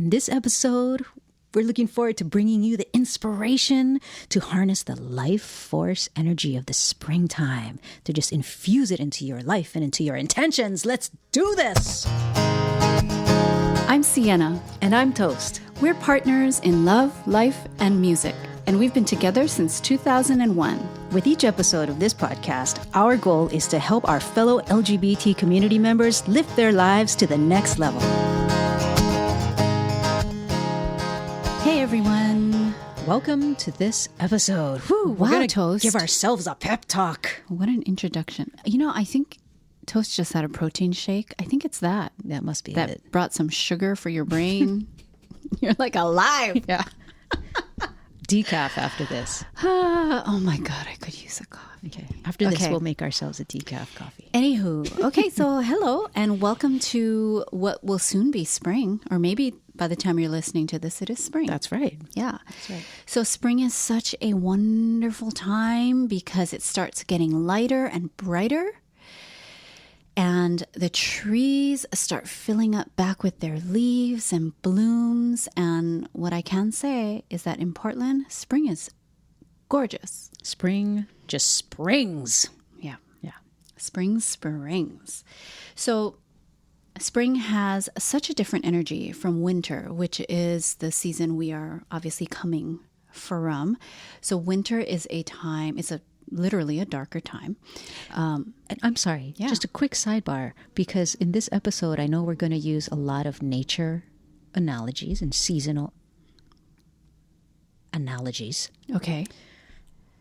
In this episode, we're looking forward to bringing you the inspiration to harness the life force energy of the springtime, to just infuse it into your life and into your intentions. Let's do this. I'm Sienna. And I'm Toast. We're partners in love, life, and music, and we've been together since 2001. With each episode of this podcast, our goal is to help our fellow LGBT community members lift their lives to the next level. Hey, everyone. Welcome to this episode. Whew, We're wow, gonna Toast. give ourselves a pep talk. What an introduction. You know, I think Toast just had a protein shake. I think it's that. That must be That it. brought some sugar for your brain. You're like alive. Yeah. Decaf after this. Oh my God, I could use a coffee. Okay. After this, Okay. we'll make ourselves a decaf coffee. Anywho, okay, so hello and welcome to what will soon be spring, or maybe by the time you're listening to this, it is spring. That's right. Yeah. That's right. So spring is such a wonderful time because it starts getting lighter and brighter. And the trees start filling up back with their leaves and blooms. And what I can say is that in Portland, spring is gorgeous. Spring just springs. Yeah. Yeah. Spring springs. So spring has such a different energy from winter, which is the season we are obviously coming from. So winter is a time, it's literally a darker time. And I'm sorry, Yeah. just a quick sidebar, because in this episode, I know we're going to use a lot of nature analogies and seasonal analogies. Okay.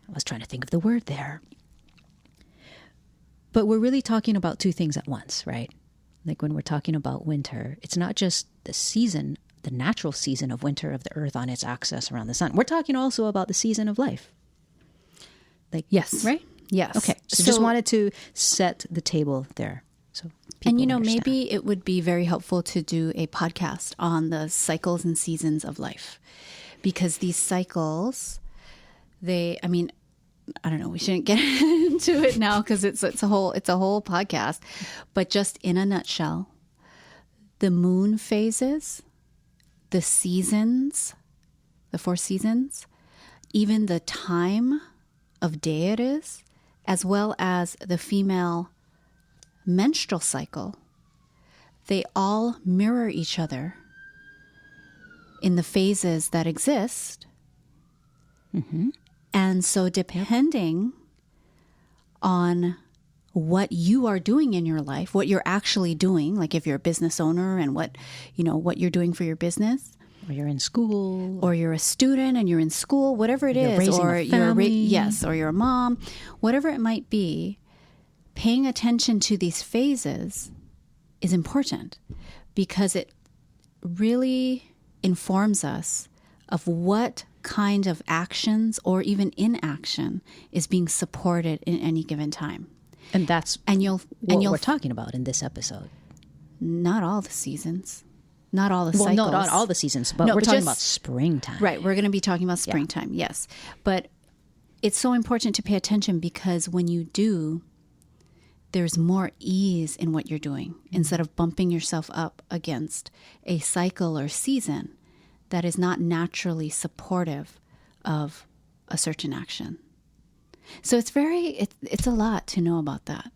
I was trying to think of the word there. But we're really talking about two things at once, right? Like when we're talking about winter, it's not just the season, the natural season of winter of the earth on its axis around the sun. We're talking also about the season of life. Like, Yes. right? Yes. Okay. So just wanted to set the table there. So And you know, understand. maybe it would be very helpful to do a podcast on the cycles and seasons of life, because these cycles, I don't know, we shouldn't get into it now because it's a whole podcast, but just in a nutshell, the moon phases, the seasons, the 4 seasons, even the time of day it is, as well as the female menstrual cycle, they all mirror each other in the phases that exist. Mm-hmm. And so depending on what you are doing in your life, what you're actually doing, like if you're a business owner and what you're doing for your business, Or you're in school. or you're a student and you're in school, whatever it You're is, raising or a family. or you're a mom, whatever it might be, paying attention to these phases is important because it really informs us of what kind of actions or even inaction is being supported in any given time. And that's You'll we're talking about in this episode. not all the seasons, not all the Well, cycles. no, not all the seasons, but No, we're but talking just- about springtime. Right. We're going to be talking about springtime. Yes. But it's so important to pay attention because when you do, there's more ease in what you're doing instead of bumping yourself up against a cycle or season that is not naturally supportive of a certain action. So it's a lot to know about that.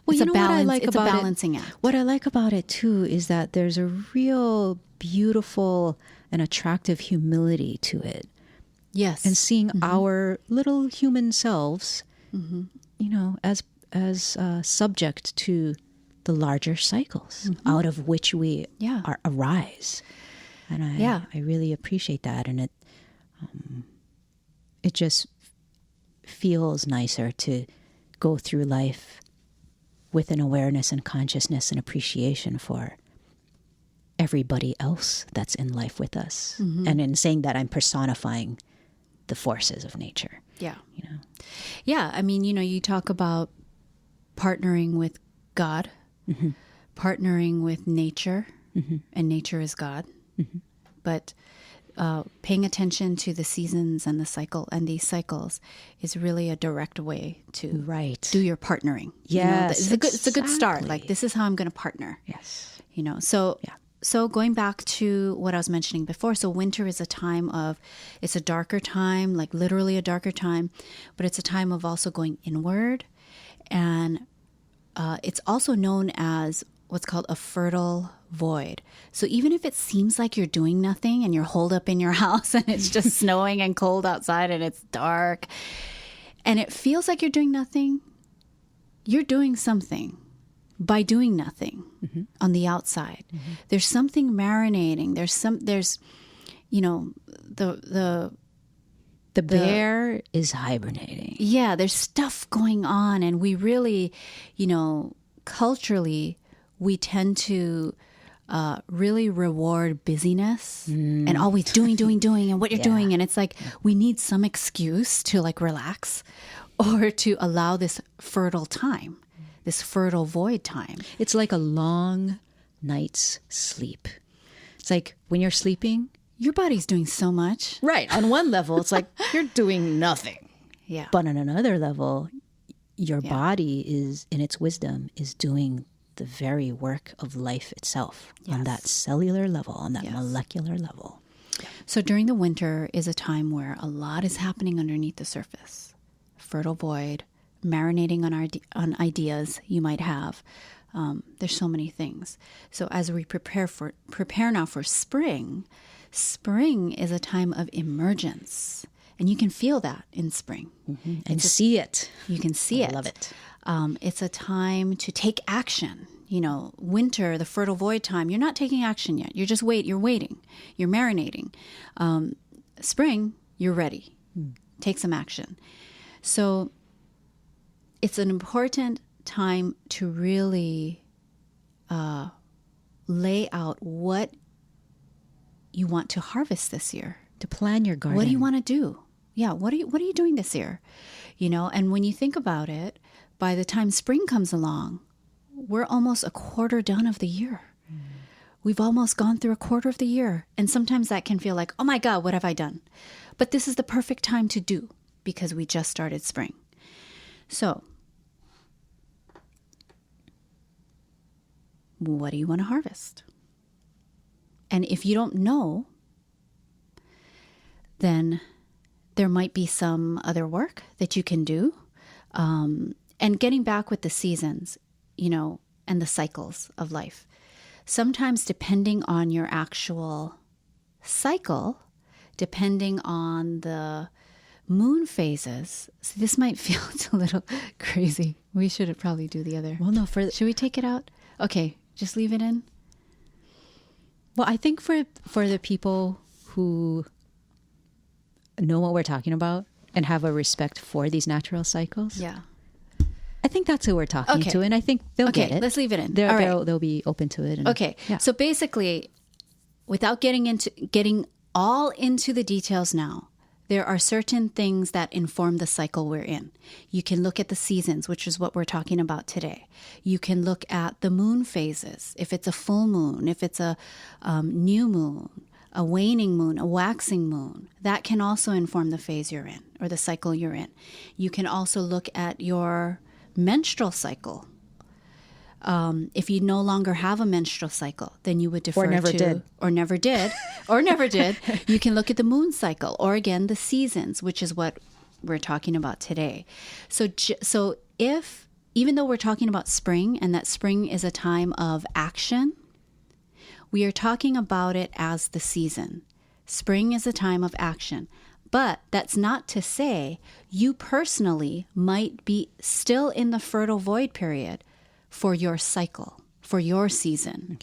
Well, It's you a know what I like it's about a balancing act. What I like about it too is that there's a real beautiful and attractive humility to it, Yes. and seeing our little human selves, as subject to the larger cycles out of which we arise, and I really appreciate that, and it just feels nicer to go through life with an awareness and consciousness and appreciation for everybody else that's in life with us. And in saying that, I'm personifying the forces of nature. Yeah. You know? Yeah. I mean, you talk about partnering with God, partnering with nature, and nature is God. But paying attention to the seasons and the cycle and these cycles is really a direct way to do your partnering. Yes, it's a good start. exactly. Like, this is how I'm going to partner. Yes. So So going back to what I was mentioning before, so winter is a time of, it's a darker time, like literally a darker time, but it's a time of also going inward. And it's also known as what's called a fertile void. So even if it seems like you're doing nothing and you're holed up in your house and it's just snowing and cold outside and it's dark and it feels like you're doing nothing, you're doing something. By doing nothing on the outside, there's something marinating. There's, you know, the bear is hibernating. Yeah, there's stuff going on, and we really, you know, culturally, we tend to really reward busyness and always doing, and what you're doing, and it's like we need some excuse to like relax or to allow this fertile time. This fertile void time. It's like a long night's sleep. It's like when you're sleeping, your body's doing so much. Right. On one level, it's like you're doing nothing. Yeah. But on another level, your body is, in its wisdom, is doing the very work of life itself on that cellular level, on that molecular level. So during the winter is a time where a lot is happening underneath the surface. Fertile void, marinating on ideas you might have. There's so many things. So as we prepare now for spring is a time of emergence. And you can feel that in spring. And see it. You can see it. I love it. It's a time to take action. You know, winter, the fertile void time, you're not taking action yet. You're just you're waiting. You're marinating. Spring, you're ready. Take some action. So it's an important time to really lay out what you want to harvest this year. To plan your garden. What do you want to do? Yeah, what are you doing this year? You know, and when you think about it, by the time spring comes along, we're almost a quarter done of the year. We've almost gone through a quarter of the year. And sometimes that can feel like, oh my God, what have I done? But this is the perfect time to do because we just started spring. So, what do you want to harvest? And if you don't know, then there might be some other work that you can do. And getting back with the seasons, you know, and the cycles of life. Sometimes depending on your actual cycle, depending on the moon phases. So this might feel a little crazy. We should probably do the other. Well, no, should we take it out? Okay, just leave it in. Well, I think for the people who know what we're talking about and have a respect for these natural cycles. Yeah. I think that's who we're talking to, and I think they'll get it. Let's leave it in. They'll be open to it. Okay. Yeah. So basically, without getting all into the details now, there are certain things that inform the cycle we're in. You can look at the seasons, which is what we're talking about today. You can look at the moon phases, if it's a full moon, if it's a new moon, a waning moon, a waxing moon. That can also inform the phase you're in or the cycle you're in. You can also look at your menstrual cycle. If you no longer have a menstrual cycle, then you would defer or never did. You can look at the moon cycle or again the seasons, which is what we're talking about today. So if even though we're talking about spring and that spring is a time of action, we are talking about it as the season. Spring is a time of action. But that's not to say you personally might be still in the fertile void period for your cycle, for your season.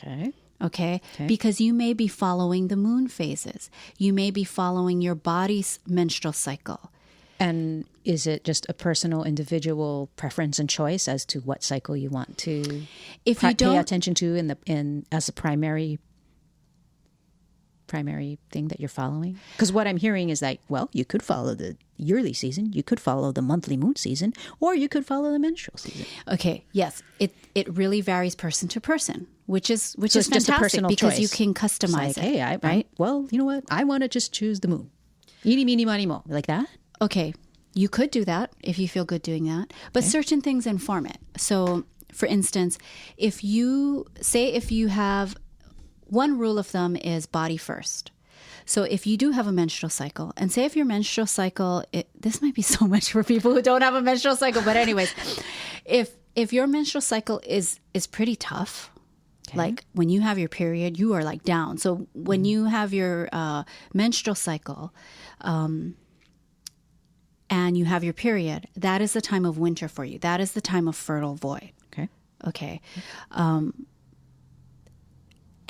Okay? Because you may be following the moon phases. You may be following your body's menstrual cycle. And is it just a personal, individual preference and choice as to what cycle you want to pay attention to as a primary thing that you're following? Because what I'm hearing is that, well, you could follow the yearly season, you could follow the monthly moon season, or you could follow the menstrual season. Okay, yes, it really varies person to person, which is fantastic just a personal because choice. you can customize it. Hey, right? Well, you know what? I want to just choose the moon. Eeny, meeny, miny, mo. Like that? Okay, you could do that if you feel good doing that, but certain things inform it. So, for instance, if you have one rule of thumb is body first. So if you do have a menstrual cycle, and say if your menstrual cycle, this might be so much for people who don't have a menstrual cycle, but anyways, if your menstrual cycle is pretty tough, like when you have your period, you are like down. So when you have your menstrual cycle, and you have your period, that is the time of winter for you. That is the time of fertile void. Okay.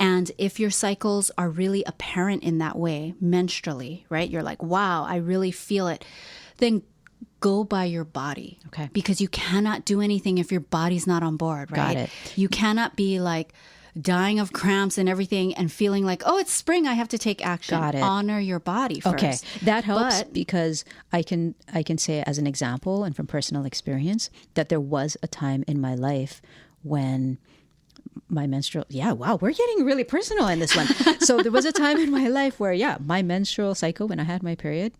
And if your cycles are really apparent in that way, menstrually, right? You're like, wow, I really feel it. Then go by your body. Okay. Because you cannot do anything if your body's not on board, right? Got it. You cannot be like dying of cramps and everything and feeling like, oh, it's spring, I have to take action. Got it. Honor your body first. Okay, that helps But, because I can say as an example and from personal experience that there was a time in my life when my menstrual, wow, we're getting really personal in this one. So there was a time in my life where, my menstrual cycle, when I had my period,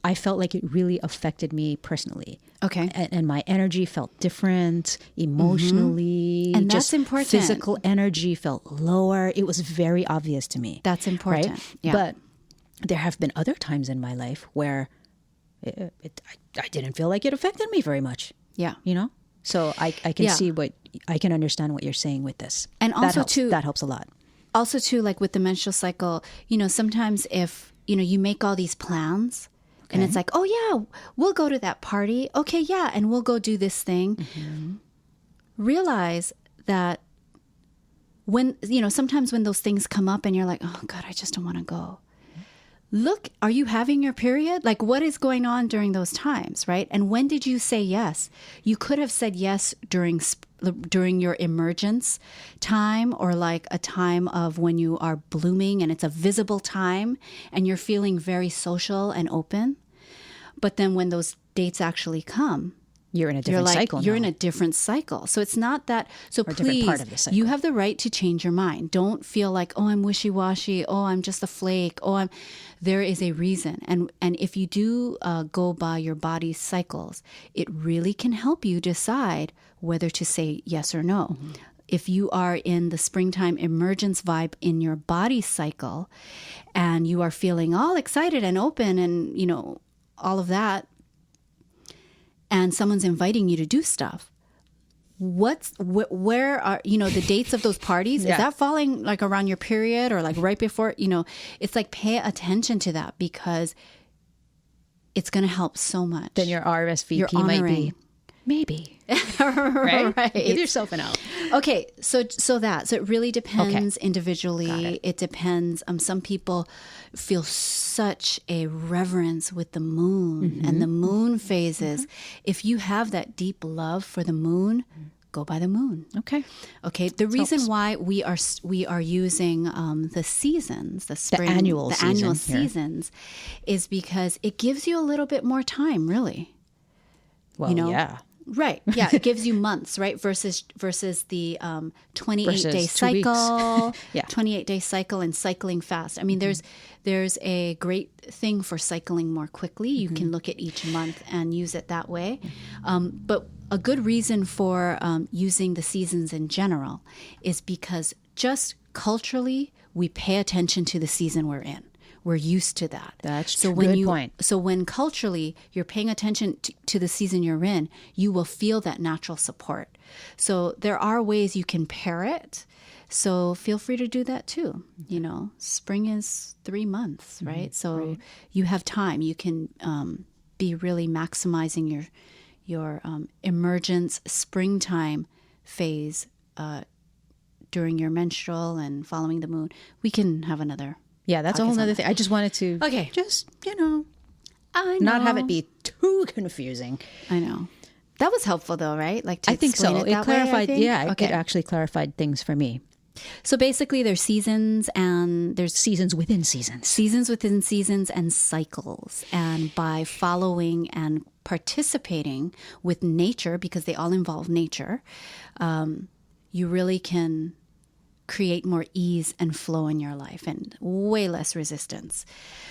I felt like it really affected me personally. Okay. And my energy felt different emotionally. And that's just important. Physical energy felt lower. It was very obvious to me. That's important. Right? Yeah. But there have been other times in my life where I didn't feel like it affected me very much. Yeah. You know? So I can see I can understand what you're saying with this. And also that helps a lot. Also too, like with the menstrual cycle, sometimes if, you make all these plans and it's like, oh yeah, we'll go to that party. Okay. Yeah. And we'll go do this thing. Mm-hmm. Realize that when, sometimes when those things come up and you're like, oh God, I just don't want to go. Look, are you having your period? Like what is going on during those times, right? And when did you say yes? You could have said yes during your emergence time, or like a time of when you are blooming and it's a visible time and you're feeling very social and open. But then when those dates actually come, you're in a different cycle. You're in a different cycle. So it's not that. So or please, part of the cycle. You have the right to change your mind. Don't feel like, oh, I'm wishy-washy. Oh, I'm just a flake. Oh, there is a reason. And if you do go by your body's cycles, it really can help you decide whether to say yes or no. Mm-hmm. If you are in the springtime emergence vibe in your body cycle and you are feeling all excited and open and, all of that, and someone's inviting you to do stuff, where are, the dates of those parties? Is that falling like around your period or like right before, it's like pay attention to that because it's going to help so much. Then your RSVP might be maybe. Right? Give yourself an out. Okay. So it really depends individually. It depends. Some people feel such a reverence with the moon and the moon phases. Mm-hmm. If you have that deep love for the moon, go by the moon. Okay. The reason why we are using the seasons, the spring, annual seasons, is because it gives you a little bit more time, really. Well, yeah. Right. Yeah. It gives you months, right? Versus the 28-day cycle, 28-day cycle and cycling fast. I mean, there's a great thing for cycling more quickly. You can look at each month and use it that way. But a good reason for using the seasons in general is because just culturally, we pay attention to the season we're in. We're used to that. That's a good point. So when culturally you're paying attention to the season you're in, you will feel that natural support. So there are ways you can pair it. So feel free to do that too. Spring is 3 months, right? So you have time. You can be really maximizing your emergence springtime phase during your menstrual and following the moon. We can have another. Yeah, that's a whole other thing. I just wanted to not have it be too confusing. I know. That was helpful though, right? Like to I think so. It clarified. Way, it actually clarified things for me. So basically there's seasons and there's seasons within seasons. Seasons within seasons and cycles. And by following and participating with nature, because they all involve nature, you really can create more ease and flow in your life and way less resistance.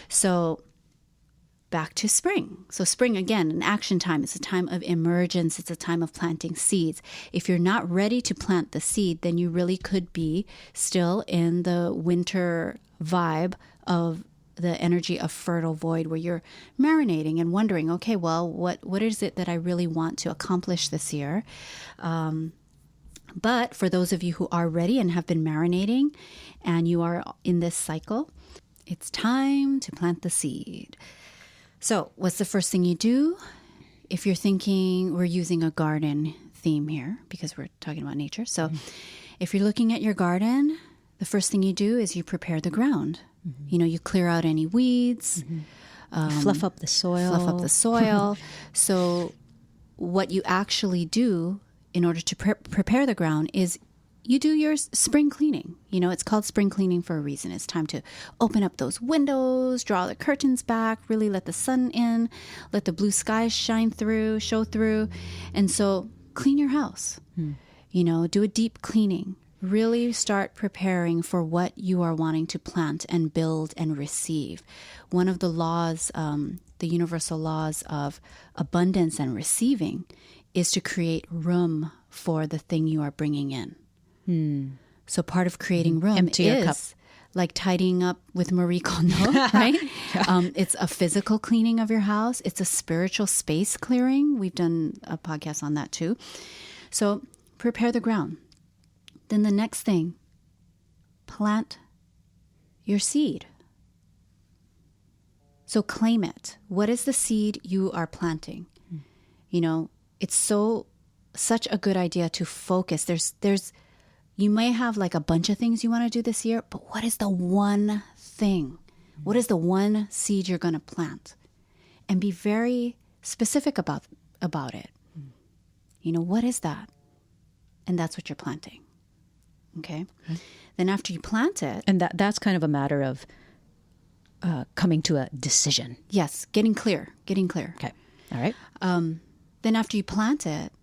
So back to spring. So spring, again, an action time. It's a time of emergence. It's a time of planting seeds. If you're not ready to plant the seed, then you really could be still in the winter vibe of the energy of fertile void, where you're marinating and wondering, okay, well, what is it that I really want to accomplish this year? But for those of you who are ready and have been marinating and you are in this cycle, it's time to plant the seed. So what's the first thing you do? If you're thinking, we're using a garden theme here because we're talking about nature. So if you're looking at your garden, the first thing you do is you prepare the ground. You know, you clear out any weeds. Fluff up the soil. So what you actually do in order to prepare the ground is you do your spring cleaning. You know, it's called spring cleaning for a reason. It's time to open up those windows, draw the curtains back, really let the sun in, let the blue skies show through. And so clean your house, you know, do a deep cleaning. Really start preparing for what you are wanting to plant and build and receive. One of the laws, the universal laws of abundance and receiving, is to create room for the thing you are bringing in. So part of creating room Empty your cup. is like tidying up with Marie Kondo, right? It's a physical cleaning of your house. It's a spiritual space clearing. We've done a podcast on that too. So prepare the ground. Then the next thing, plant your seed. So claim it. What is the seed you are planting? You know, it's such a good idea to focus. You may have like a bunch of things you want to do this year, but what is the one thing? What is the one seed you're going to plant? And be very specific about it. You know, what is that? And that's what you're planting. Okay. Then after you plant it. And that's kind of a matter of coming to a decision. Yes. Getting clear. Okay. All right. Then after you plant it,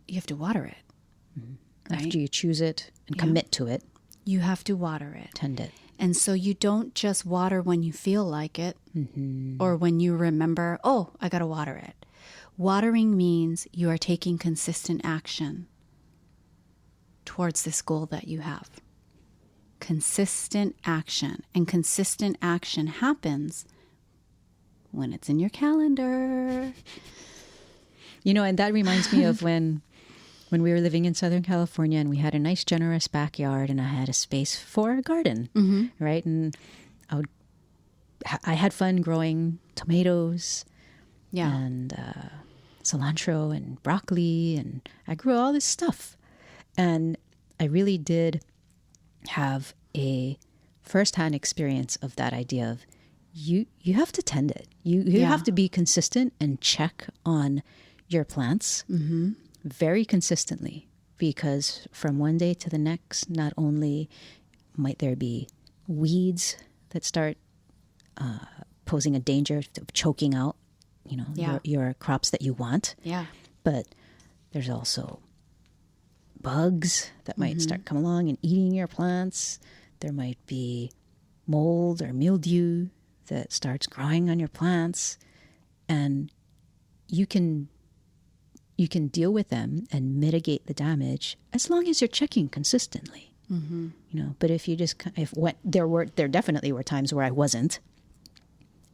you have to water it. Right? After you choose it and commit to it. You have to water it. Tend it. And so you don't just water when you feel like it or when you remember, oh, I got to water it. Watering means you are taking consistent action towards this goal that you have. Consistent action. And consistent action happens when it's in your calendar. You know, and that reminds me of when we were living in Southern California and we had a nice, generous backyard and I had a space for a garden, right? And I had fun growing tomatoes and cilantro and broccoli, and I grew all this stuff. And I really did have a firsthand experience of that idea of you have to tend it. You have to be consistent and check on your plants very consistently, because from one day to the next, not only might there be weeds that start posing a danger of choking out, you know, your crops that you want. Yeah. But there's also bugs that might start coming along and eating your plants. There might be mold or mildew that starts growing on your plants, and you can deal with them and mitigate the damage as long as you're checking consistently. You know, but if you just there definitely were times where I wasn't.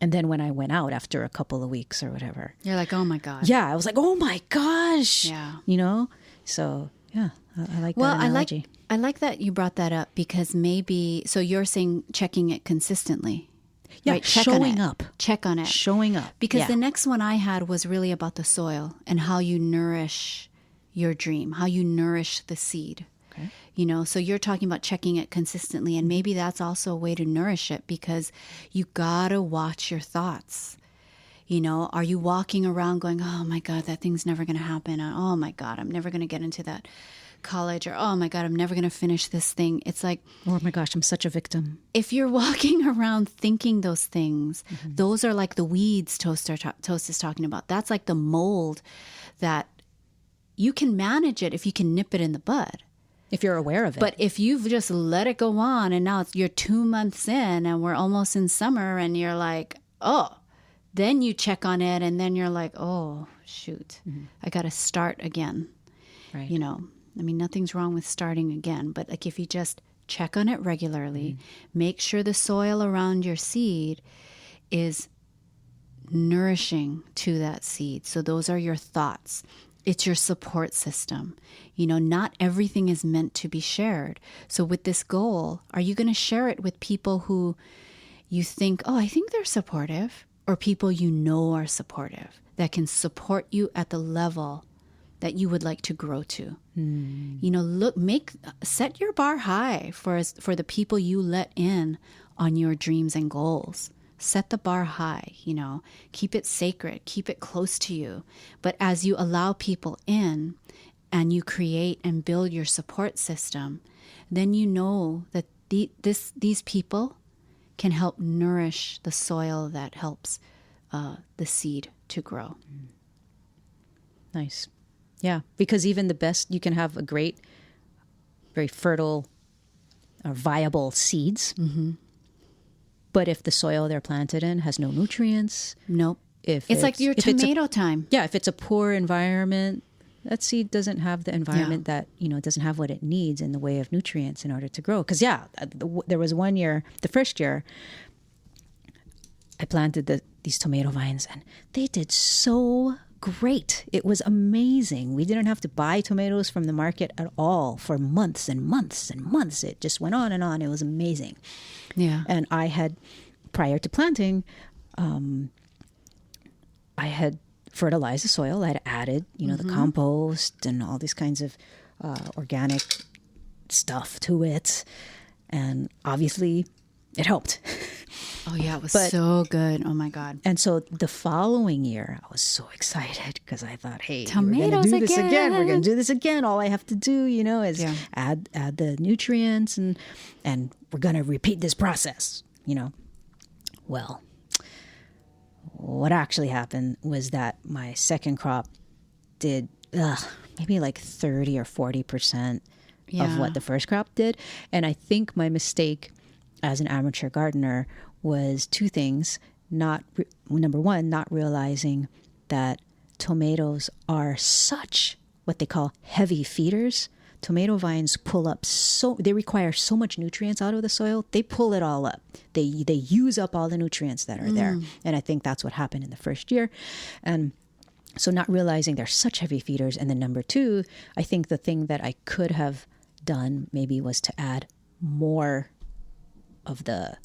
And then when I went out after a couple of weeks or whatever, you're like, oh my God. Yeah, I was like, oh my gosh. Yeah. You know? So, yeah, I like that analogy. I like that you brought that up, because maybe, so you're saying checking it consistently. Yeah, right? showing up. Check on it. Showing up. Because the next one I had was really about the soil and how you nourish your dream, how you nourish the seed. Okay. You know, so you're talking about checking it consistently, and maybe that's also a way to nourish it, because you gotta watch your thoughts. You know, are you walking around going, oh my God, that thing's never going to happen. Oh my God, I'm never going to get into that college, or oh my God, I'm never going to finish this thing. It's like, oh my gosh, I'm such a victim. If you're walking around thinking those things, those are like the weeds Toast is talking about. That's like the mold that you can manage it if you can nip it in the bud. If you're aware of it. But if you've just let it go on and now you're 2 months in and we're almost in summer and you're like, oh, then you check on it and then you're like, oh, shoot, I got to start again. Right. You know, I mean, nothing's wrong with starting again. But like if you just check on it regularly, make sure the soil around your seed is nourishing to that seed. So those are your thoughts. It's your support system. You know, not everything is meant to be shared. So with this goal, are you going to share it with people who you think, oh, I think they're supportive, or people you know are supportive that can support you at the level that you would like to grow to? You know, set your bar high for the people you let in on your dreams and goals. Set the bar high, you know, keep it sacred, keep it close to you. But as you allow people in and you create and build your support system, then you know that these people can help nourish the soil that helps the seed to grow. Nice. Yeah, because even the best, you can have a great, very fertile or viable seeds. But if the soil they're planted in has no nutrients, nope. If it's like your tomato time. Yeah, if it's a poor environment, that seed doesn't have the environment that, you know, it doesn't have what it needs in the way of nutrients in order to grow. Because, there was one year, the first year, I planted these tomato vines and they did so great. It was amazing. We didn't have to buy tomatoes from the market at all for months and months and months. It just went on and on. It was amazing. Yeah. And I had, prior to planting, I had fertilized the soil. I had added, you know, the compost and all these kinds of organic stuff to it. And obviously it helped. Oh, yeah. It was so good. Oh, my God. And so the following year, I was so excited because I thought, hey, tomatoes we're going to do this again. We're going again. to do this again. All I have to do, you know, is add the nutrients and we're going to repeat this process, you know. Well, what actually happened was that my second crop did maybe like 30 or 40% of what the first crop did. And I think my mistake as an amateur gardener was two things. Number one, not realizing that tomatoes are such what they call heavy feeders. Tomato vines they require so much nutrients out of the soil. They pull it all up. They use up all the nutrients that are there. And I think that's what happened in the first year. And so not realizing they're such heavy feeders. And then number two, I think the thing that I could have done maybe was to add more of the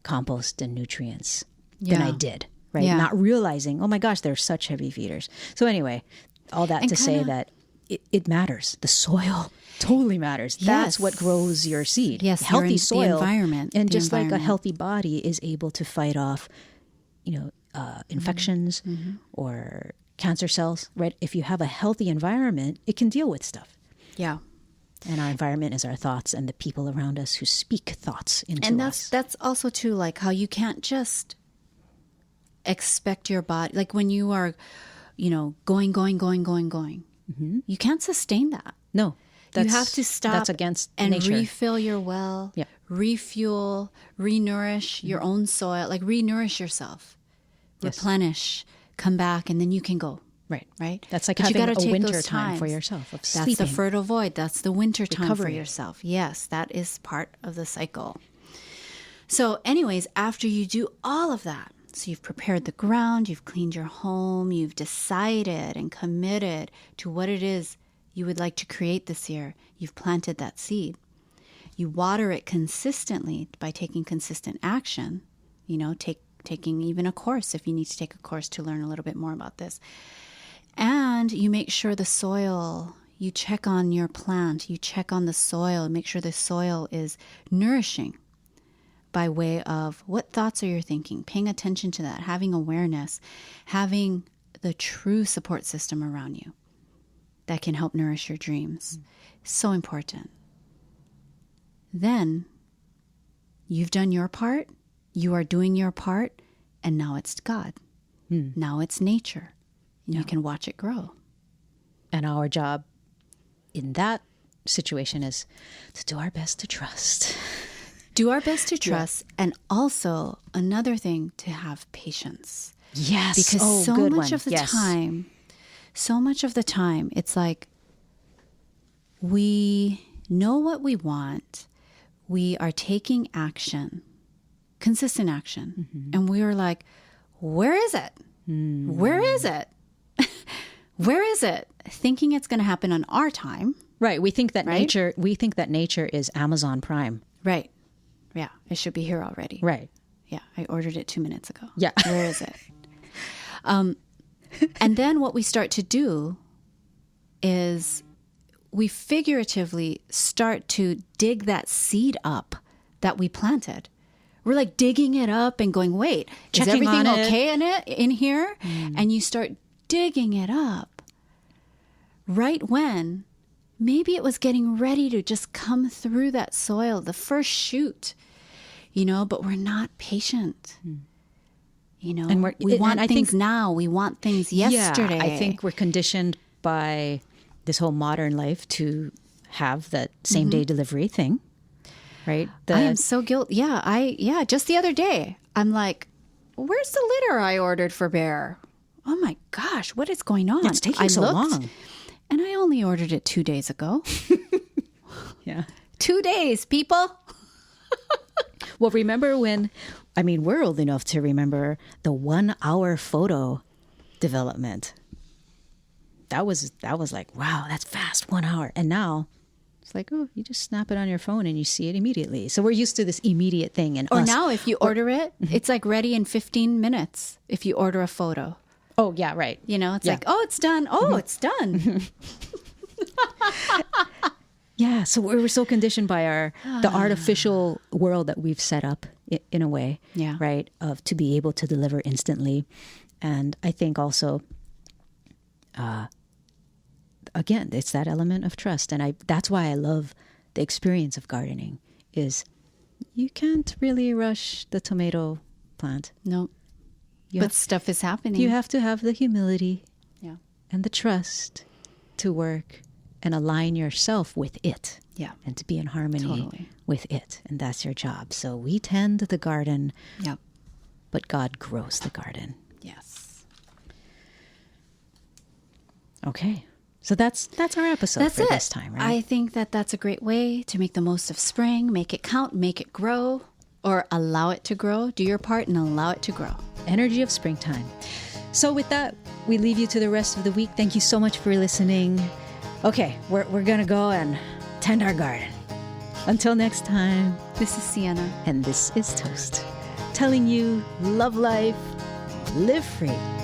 compost and nutrients than I did, right? Yeah. Not realizing, oh my gosh, they're such heavy feeders. So anyway, all that to say that it matters. The soil totally matters. Yes. That's what grows your seed. Yes, healthy soil, the environment, and just like a healthy body is able to fight off, you know, infections or cancer cells, right? If you have a healthy environment, it can deal with stuff. Yeah. And our environment is our thoughts and the people around us who speak thoughts into us. And that's also too, like how you can't just expect your body, like when you are, you know, going. You can't sustain that. No. You have to stop that's against and nature. refill your well, refuel, re-nourish your own soil, like re-nourish yourself, replenish, come back, and then you can go. Right. That's like but having you gotta a take winter those time for times. yourself of That's sleeping. the fertile void. That's the winter time for Recovery. yourself. Yes, that is part of the cycle. So anyways, after you do all of that, so you've prepared the ground, you've cleaned your home, you've decided and committed to what it is you would like to create this year. You've planted that seed. You water it consistently by taking consistent action. You know, taking even a course if you need to take a course to learn a little bit more about this. And you make sure the soil, you check on your plant, you check on the soil, make sure the soil is nourishing by way of what thoughts are you thinking, paying attention to that, having awareness, having the true support system around you that can help nourish your dreams. So important. Then you've done your part, you are doing your part, and now it's God. Now it's nature. And you can watch it grow. And our job in that situation is to do our best to trust. Do our best to trust. Yeah. And also another thing, to have patience. Yes. Because so much of the time, it's like we know what we want. We are taking action, consistent action. Mm-hmm. And we are like, where is it? Where is it? Where is it? Thinking it's going to happen on our time. Right. We think that nature is Amazon Prime. Right. Yeah. It should be here already. Right. Yeah. I ordered it 2 minutes ago. Yeah. Where is it? And then what we start to do is we figuratively start to dig that seed up that we planted. We're like digging it up and going, wait, is everything okay in here? And you start digging it up right when maybe it was getting ready to just come through that soil, the first shoot, but we're not patient. And we want things now. We want things yesterday. Yeah, I think we're conditioned by this whole modern life to have that same day delivery thing, right? I am so guilty. Yeah, just the other day, I'm like, where's the litter I ordered for Bear? Oh my gosh, what is going on? It's taking so long. And I only ordered it 2 days ago. Yeah. 2 days, people. Well, remember we're old enough to remember the 1 hour photo development. That was like, wow, that's fast, 1 hour. And now it's like, oh, you just snap it on your phone and you see it immediately. So we're used to this immediate thing. Now if you order it, it's like ready in 15 minutes if you order a photo. Oh, yeah, right. It's like, oh, it's done. Oh, it's done. Yeah, so we're so conditioned by the artificial world that we've set up in a way, right, of to be able to deliver instantly. And I think also, again, it's that element of trust. And that's why I love the experience of gardening, is you can't really rush the tomato plant. No. But stuff is happening. You have to have the humility and the trust to work and align yourself with it. Yeah. And to be in harmony with it. And that's your job. So we tend the garden, but God grows the garden. Yes. Okay. So that's our episode for this time, right? I think that's a great way to make the most of spring. Make it count, make it grow, or allow it to grow. Do your part and allow it to grow. Energy of springtime. So with that, we leave you to the rest of the week. Thank you so much for listening. Okay, we're going to go and tend our garden. Until next time. This is Sienna. And this is Toast. Telling you, love life, live free.